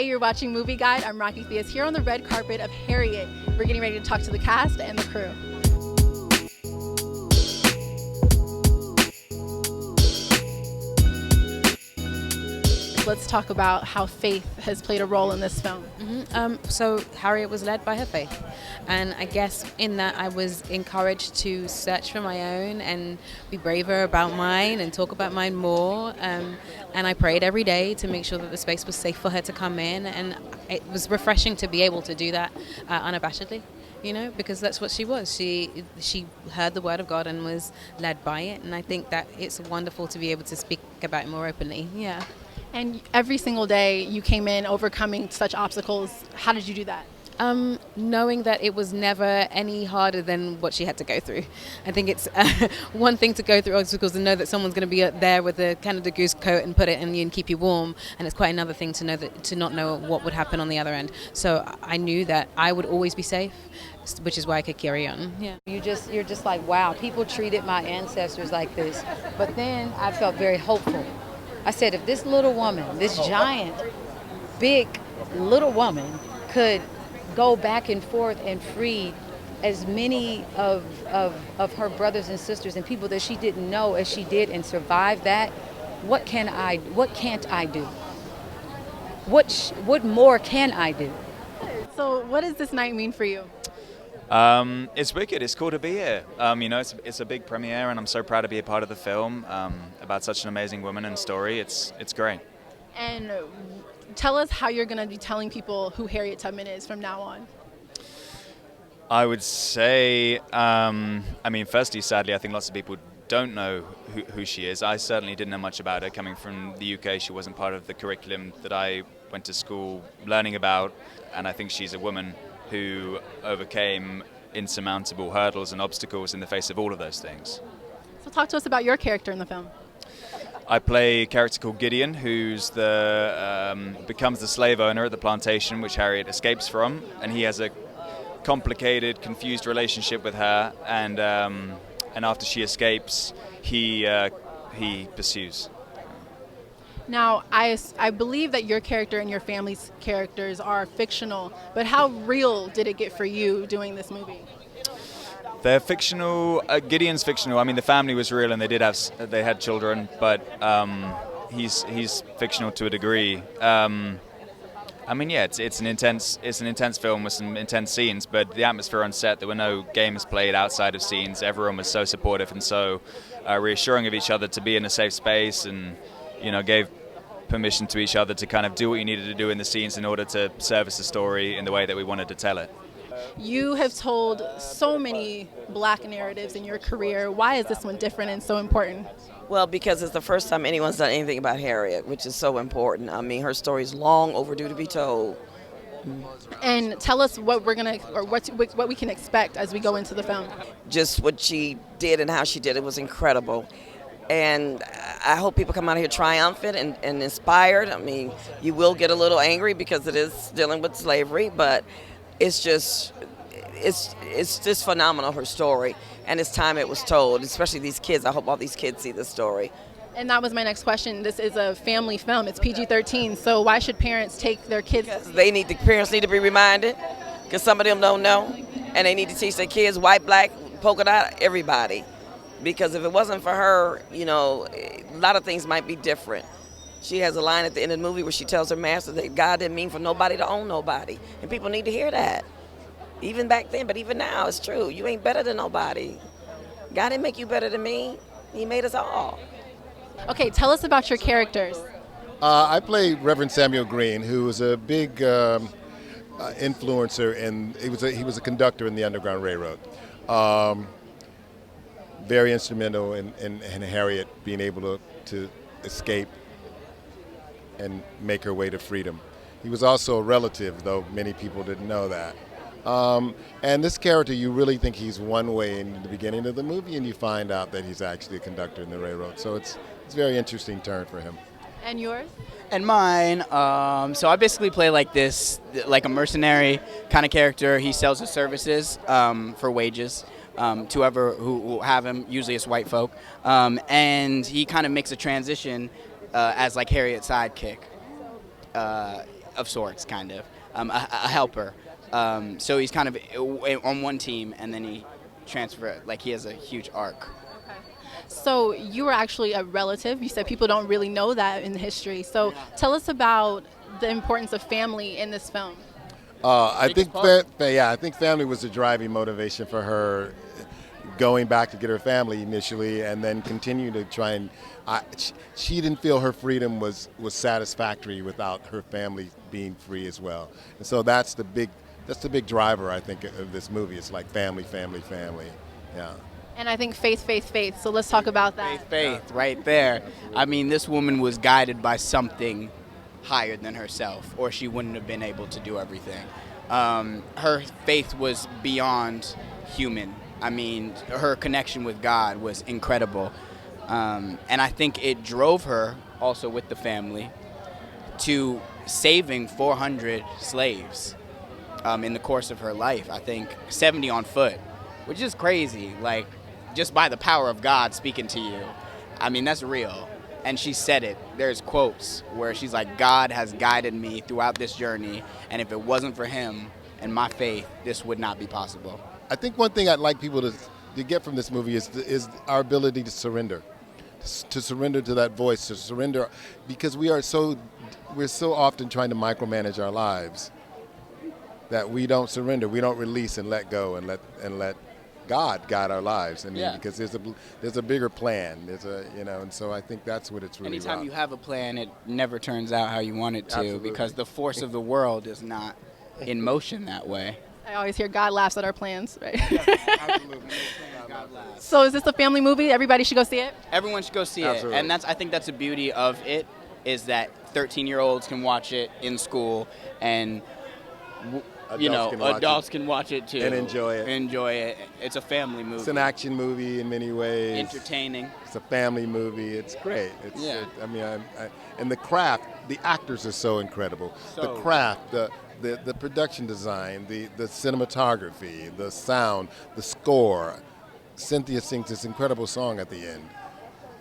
Hey, you're watching Movie Guide. I'm Rocky Theas here on the red carpet of Harriet. We're getting ready to talk to the cast and the crew. Let's talk about how faith has played a role in this film. So Harriet was led by her faith, and I guess in that I was encouraged to search for my own and be braver about mine and talk about mine more, and I prayed every day to make sure that the space was safe for her to come in, and it was refreshing to be able to do that unabashedly, because that's what she was. She heard the word of God and was led by it, and I think that it's wonderful to be able to speak about it more openly. Yeah. And every single day you came in overcoming such obstacles. How did you do that? Knowing that it was never any harder than what she had to go through. I think it's one thing to go through obstacles and know that someone's going to be there with a Canada Goose coat and put it in you and keep you warm, and it's quite another thing to know that to not know what would happen on the other end. So I knew that I would always be safe, which is why I could carry on. Yeah. You're just like, wow, people treated my ancestors like this. But then I felt very hopeful. I said, if this little woman, this giant, big little woman could go back and forth and free as many of her brothers and sisters and people that she didn't know as she did and survive that, what can't I do? What more can I do? So what does this night mean for you? It's wicked. It's cool to be here. It's a big premiere, and I'm so proud to be a part of the film about such an amazing woman and story. It's great. And tell us how you're going to be telling people who Harriet Tubman is from now on. I would say, firstly, sadly, I think lots of people don't know who she is. I certainly didn't know much about her. Coming from the UK, she wasn't part of the curriculum that I went to school learning about, and I think she's a woman who overcame insurmountable hurdles and obstacles in the face of all of those things. So talk to us about your character in the film. I play a character called Gideon, who's becomes the slave owner at the plantation which Harriet escapes from, and he has a complicated, confused relationship with her, and after she escapes, he pursues. Now, I believe that your character and your family's characters are fictional, but how real did it get for you doing this movie? They're fictional. Gideon's fictional. I mean, the family was real, and they had children, but he's fictional to a degree. It's an intense film with some intense scenes, but the atmosphere on set, there were no games played outside of scenes. Everyone was so supportive and so reassuring of each other to be in a safe space, and gave permission to each other to kind of do what you needed to do in the scenes in order to service the story in the way that we wanted to tell it. You have told so many black narratives in your career. Why is this one different and so important? Well, because it's the first time anyone's done anything about Harriet, which is so important. I mean, her story is long overdue to be told. And tell us what we can expect as we go into the film. Just what she did and how she did it was incredible. And I hope people come out here triumphant and inspired. I mean, you will get a little angry because it is dealing with slavery, but it's just phenomenal, her story. And it's time it was told, especially these kids. I hope all these kids see this story. And that was my next question. This is a family film. It's PG-13, so why should parents take their kids? Parents need to be reminded, because some of them don't know, and they need to teach their kids, white, black, polka dot, everybody. Because if it wasn't for her, a lot of things might be different. She has a line at the end of the movie where she tells her master that God didn't mean for nobody to own nobody. And people need to hear that. Even back then, but even now, it's true. You ain't better than nobody. God didn't make you better than me. He made us all. Okay, tell us about your characters. I play Reverend Samuel Green, who was a big influencer, and he was a conductor in the Underground Railroad. Very instrumental in Harriet being able to escape and make her way to freedom. He was also a relative, though many people didn't know that. And this character, you really think he's one way in the beginning of the movie, and you find out that he's actually a conductor in the railroad. So it's a very interesting turn for him. And yours? And mine, so I basically play like a mercenary kind of character. He sells his services for wages. To whoever who have him, usually it's white folk, and he kind of makes a transition as like Harriet's sidekick. of sorts, kind of, a helper. So he's kind of on one team, and then he transferred. Like, he has a huge arc. So you were actually a relative. You said people don't really know that in history. So tell us about the importance of family in this film. I think, I think family was the driving motivation for her going back to get her family initially, and then continue to try and. She didn't feel her freedom was satisfactory without her family being free as well, and so that's the big driver, I think, of this movie. It's like family, family, family. Yeah. And I think faith, faith, faith. So let's talk about that. Faith, right there. I mean, this woman was guided by something higher than herself, or she wouldn't have been able to do everything. Her faith was beyond human. I mean, her connection with God was incredible. And I think it drove her, also with the family, to saving 400 slaves in the course of her life. I think 70 on foot, which is crazy. Like, just by the power of God speaking to you. I mean, that's real. And she said it. There's quotes where she's like, God has guided me throughout this journey, and if it wasn't for him and my faith, this would not be possible. I think one thing I'd like people to get from this movie is our ability to surrender to that voice, to surrender, because we're so often trying to micromanage our lives that we don't surrender, we don't release and let go and let God guide our lives. I mean, because there's a bigger plan. And so I think that's what it's really Anytime about. you have a plan, it never turns out how you want it to. Absolutely. Because the force of the world is not in motion that way. I always hear God laughs at our plans, right? Absolutely. God laughs. So is this a family movie? Everybody should go see it? Everyone should go see Absolutely. it. And I think that's the beauty of it, is that 13-year-olds can watch it in school, and adults can watch it too. And enjoy it. It's a family movie. It's an action movie in many ways. Entertaining. It's a family movie. It's great. And the craft, the actors are so incredible. The craft, the production design, the cinematography, the sound, the score. Cynthia sings this incredible song at the end.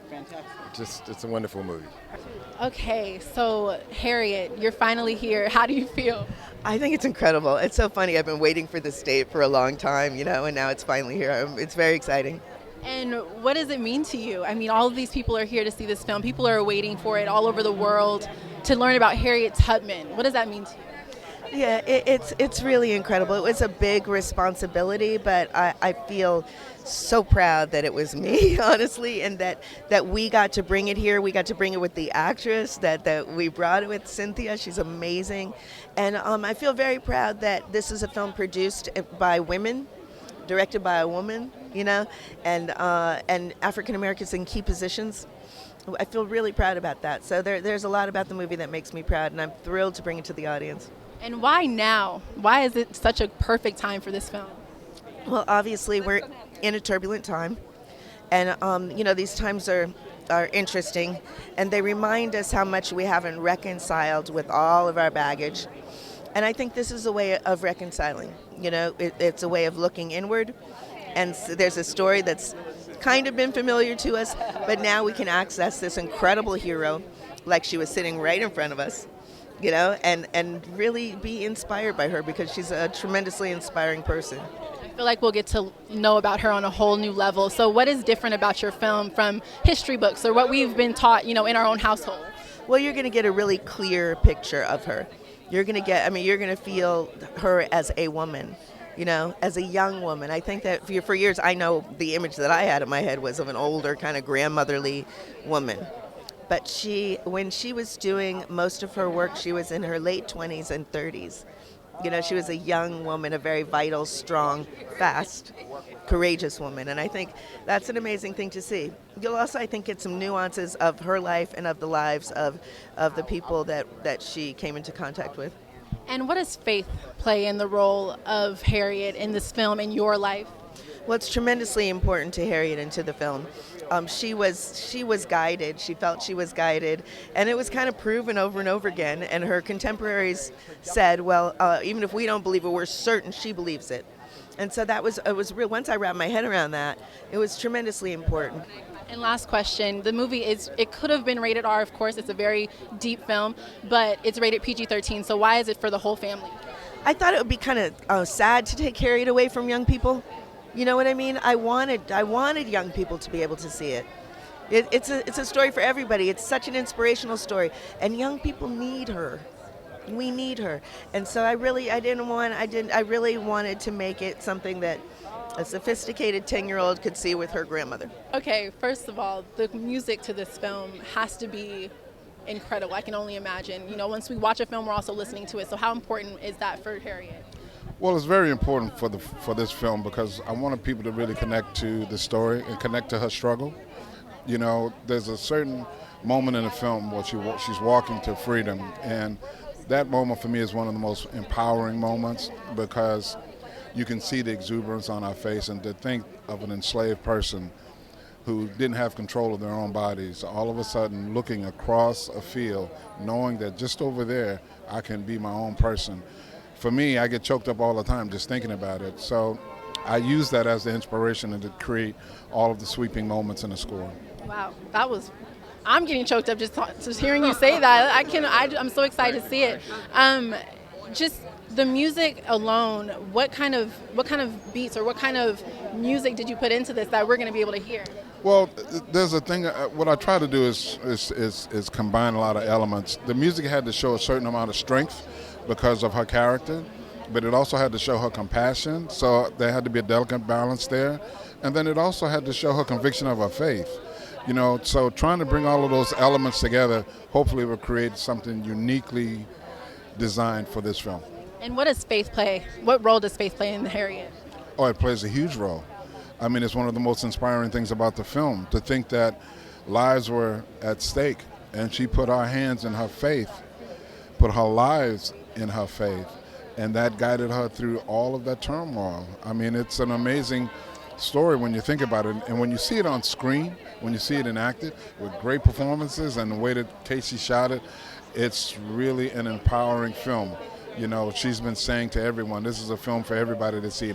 Fantastic. It's a wonderful movie. Okay, so Harriet, you're finally here. How do you feel? I think it's incredible. It's so funny. I've been waiting for this date for a long time, and now it's finally here. It's very exciting. And what does it mean to you? I mean, all of these people are here to see this film. People are waiting for it all over the world to learn about Harriet Tubman. What does that mean to you? Yeah, it's really incredible. It was a big responsibility, but I feel so proud that it was me, honestly, and that we got to bring it here. We got to bring it with the actress, that we brought it with Cynthia. She's amazing. And I feel very proud that this is a film produced by women, directed by a woman, and African Americans in key positions. I feel really proud about that. So there's a lot about the movie that makes me proud, and I'm thrilled to bring it to the audience. And why now? Why is it such a perfect time for this film? Well, obviously, we're in a turbulent time. And, these times are interesting. And they remind us how much we haven't reconciled with all of our baggage. And I think this is a way of reconciling. It's a way of looking inward. And there's a story that's kind of been familiar to us, but now we can access this incredible hero, like she was sitting right in front of us. And really be inspired by her, because she's a tremendously inspiring person. I feel like we'll get to know about her on a whole new level. So what is different about your film from history books or what we've been taught, in our own household? Well, you're going to get a really clear picture of her. You're going to feel her as a woman, as a young woman. I think that for years, I know the image that I had in my head was of an older kind of grandmotherly woman. But when she was doing most of her work, she was in her late 20s and 30s. She was a young woman, a very vital, strong, fast, courageous woman. And I think that's an amazing thing to see. You'll also, I think, get some nuances of her life and of the lives of the people that she came into contact with. And what does faith play in the role of Harriet in this film in your life? Well, it's tremendously important to Harriet and to the film. She was guided. She felt she was guided, and it was kind of proven over and over again. And her contemporaries said, "Well, even if we don't believe it, we're certain she believes it." And so it was real. Once I wrapped my head around that, it was tremendously important. And last question, the movie it could have been rated R, of course, it's a very deep film, but it's rated PG-13, so why is it for the whole family? I thought it would be kind of sad to take Harriet away from young people. You know what I mean? I wanted young people to be able to see it. It's a story for everybody. It's such an inspirational story, and young people need her. We need her, and so I really wanted to make it something that a sophisticated 10-year-old could see with her grandmother. Okay, first of all, the music to this film has to be incredible. I can only imagine. You know, once we watch a film, we're also listening to it. So how important is that for Harriet? Well, it's very important for this film because I wanted people to really connect to the story and connect to her struggle. You know, there's a certain moment in the film where she's walking to freedom, and that moment for me is one of the most empowering moments because you can see the exuberance on her face, and to think of an enslaved person who didn't have control of their own bodies, all of a sudden looking across a field, knowing that just over there I can be my own person. For me, I get choked up all the time just thinking about it. So I use that as the inspiration to create all of the sweeping moments in the score. Wow, I'm getting choked up just hearing you say that. I'm so excited to see it. Just the music alone, what kind of beats or what kind of music did you put into this that we're going to be able to hear? Well, there's a thing. What I try to do is combine a lot of elements. The music had to show a certain amount of strength because of her character, but it also had to show her compassion. So there had to be a delicate balance there, and then it also had to show her conviction of her faith. You know, so trying to bring all of those elements together, hopefully, will create something uniquely designed for this film. And what does faith play? What role does faith play in Harriet? Oh, it plays a huge role. I mean, it's one of the most inspiring things about the film, to think that lives were at stake, and she put her hands in her faith, put her lives in her faith, and that guided her through all of that turmoil. I mean, it's an amazing story when you think about it, and when you see it on screen, when you see it enacted with great performances and the way that Casey shot it, it's really an empowering film. You know, she's been saying to everyone, this is a film for everybody to see.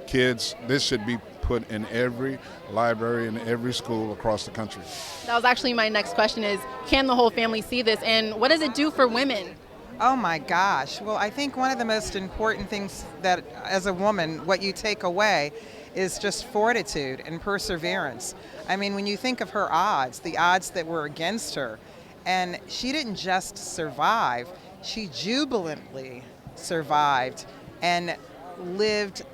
Kids, this should be put in every library in every school across the country. That was actually my next question is, can the whole family see this, and what does it do for women? Oh my gosh. Well, I think one of the most important things that as a woman, what you take away is just fortitude and perseverance. I mean, when you think of her odds, the odds that were against her, and she didn't just survive, she jubilantly survived and lived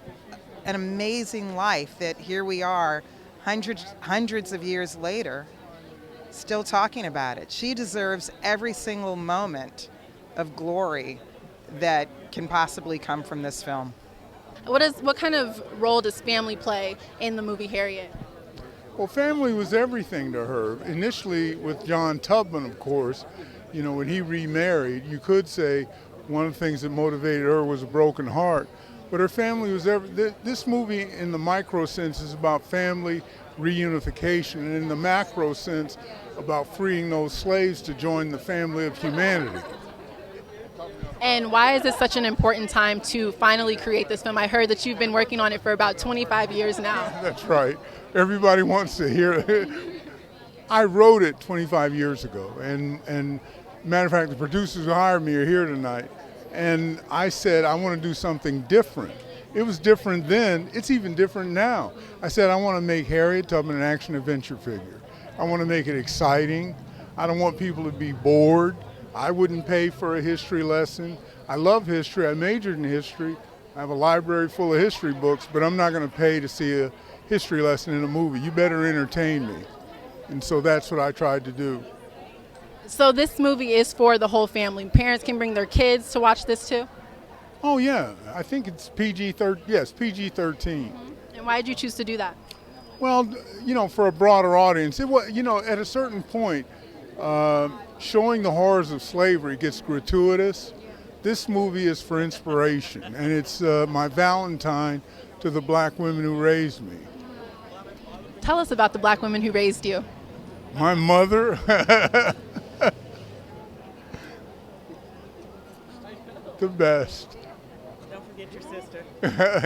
an amazing life that here we are hundreds of years later still talking about it. She deserves every single moment of glory that can possibly come from this film. What kind of role does family play in the movie Harriet? Well, family was everything to her. Initially with John Tubman, of course, you know, when he remarried, you could say one of the things that motivated her was a broken heart. But her family was this movie in the micro sense is about family reunification, and in the macro sense about freeing those slaves to join the family of humanity. And why is this such an important time to finally create this film? I heard that you've been working on it for about 25 years now. That's right. Everybody wants to hear it. I wrote it 25 years ago, and matter of fact, the producers who hired me are here tonight. And I said, I want to do something different. It was different then. It's even different now. I said, I want to make Harriet Tubman an action-adventure figure. I want to make it exciting. I don't want people to be bored. I wouldn't pay for a history lesson. I love history. I majored in history. I have a library full of history books, but I'm not going to pay to see a history lesson in a movie. You better entertain me. And so that's what I tried to do. So this movie is for the whole family. Parents can bring their kids to watch this too? Oh yeah, I think it's PG-13. Yes, PG-13. Mm-hmm. And why did you choose to do that? Well, you know, for a broader audience. It was, you know, at a certain point, showing the horrors of slavery gets gratuitous. This movie is for inspiration, and it's my Valentine to the black women who raised me. Tell us about the black women who raised you. My mother. The best. Don't forget your sister.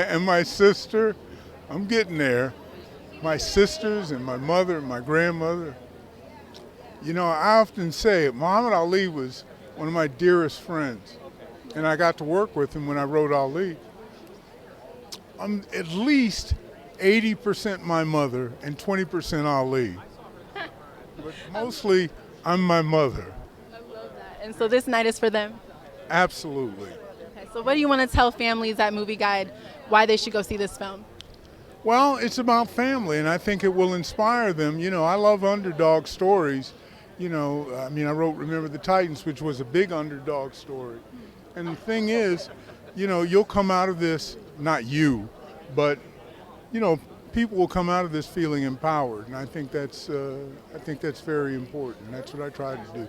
And my sister, I'm getting there. my sisters and my mother and my grandmother. You know, I often say Muhammad Ali was one of my dearest friends, and I got to work with him when I wrote Ali. I'm at least 80% my mother and 20% Ali. But mostly, I'm my mother. I love that. And so this night is for them? Absolutely. Okay, so what do you want to tell families at Movie Guide why they should go see this film? Well, it's about family, and I think it will inspire them. You know, I love underdog stories. You know, I mean, I wrote Remember the Titans, which was a big underdog story. And the thing is, you know, you'll come out of this, not you, but, you know, people will come out of this feeling empowered, and I think that's very important. That's what I try to do.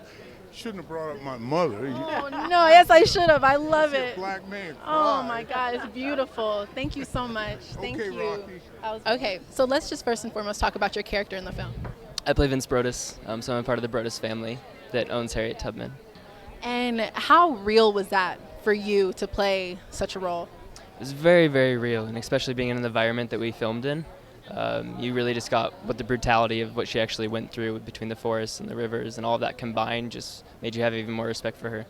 Shouldn't have brought up my mother. Oh no, yes I should have. I love it. Black man. Oh my God, it's beautiful. Thank you so much. Thank Okay, you. Rocky. Okay, so let's just first and foremost talk about your character in the film. I play Vince Brodus, so I'm part of the Brodus family that owns Harriet Tubman. And how real was that for you to play such a role? It was very, very real, and especially being in an environment that we filmed in. You really just got what the brutality of what she actually went through between the forests and the rivers and all of that combined just made you have even more respect for her.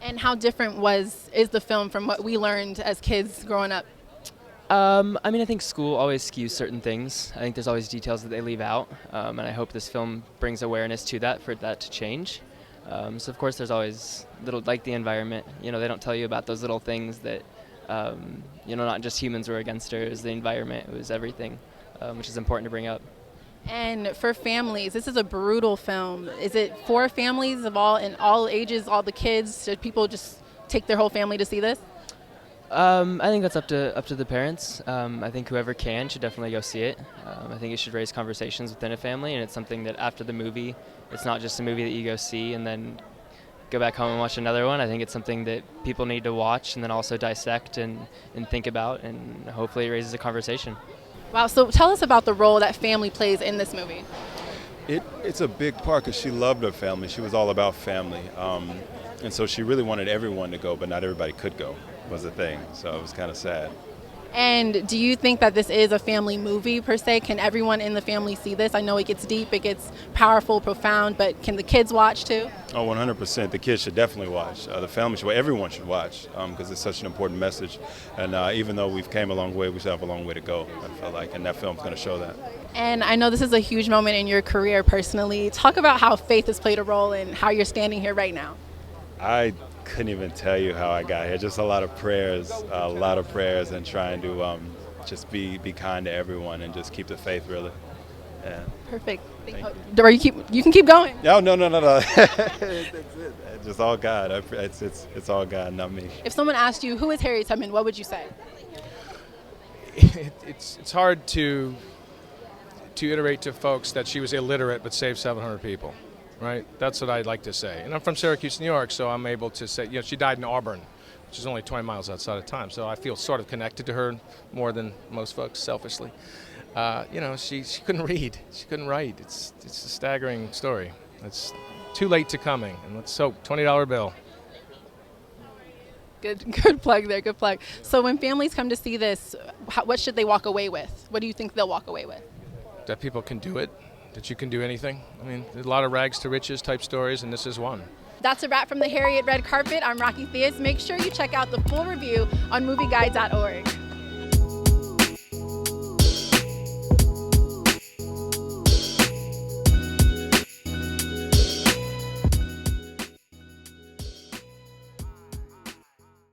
And how different is the film from what we learned as kids growing up? I mean, I think school always skews certain things. I think there's always details that they leave out, and I hope this film brings awareness to that for that to change. So of course there's always little, like the environment, you know, they don't tell you about those little things that, you know, not just humans were against her, it was the environment, it was everything, which is important to bring up. And for families, this is a brutal film. Is it for families of all ages, all the kids? Should people just take their whole family to see this? I think that's up to the parents. I think whoever can should definitely go see it. I think it should raise conversations within a family, and it's something that after the movie, it's not just a movie that you go see and then go back home and watch another one. I think it's something that people need to watch and then also dissect and think about, and hopefully it raises a conversation. Wow, so tell us about the role that family plays in this movie. It's a big part because she loved her family. She was all about family. And so she really wanted everyone to go, but not everybody could go, was the thing. So it was kind of sad. And do you think that this is a family movie per se? Can everyone in the family see this? I know it gets deep, it gets powerful, profound, but can the kids watch too? Oh, 100%. The kids should definitely watch. The family should, everyone should watch because it's such an important message. And even though we've came a long way, we still have a long way to go, I feel like, and that film's going to show that. And I know this is a huge moment in your career personally. Talk about how faith has played a role in how you're standing here right now. I couldn't even tell you how I got here. Just a lot of prayers, and trying to just be kind to everyone and just keep the faith, really. Yeah. Perfect. You can keep going. No. That's it. It's just all God. It's all God, not me. If someone asked you, who is Harriet Tubman, what would you say? It's hard to iterate to folks that she was illiterate but saved 700 people. Right, that's what I'd like to say. And I'm from Syracuse, New York, so I'm able to say, you know, she died in Auburn, which is only 20 miles outside of time. So I feel sort of connected to her more than most folks, selfishly. You know, she couldn't read, she couldn't write. It's a staggering story. It's too late to coming, and let's hope $20 bill. Good plug there. Good plug. So when families come to see this, what should they walk away with? What do you think they'll walk away with? That people can do it. That you can do anything. I mean, there's a lot of rags to riches type stories, and this is one. That's a wrap from the Harriet Red Carpet. I'm Rocky Theus. Make sure you check out the full review on movieguide.org.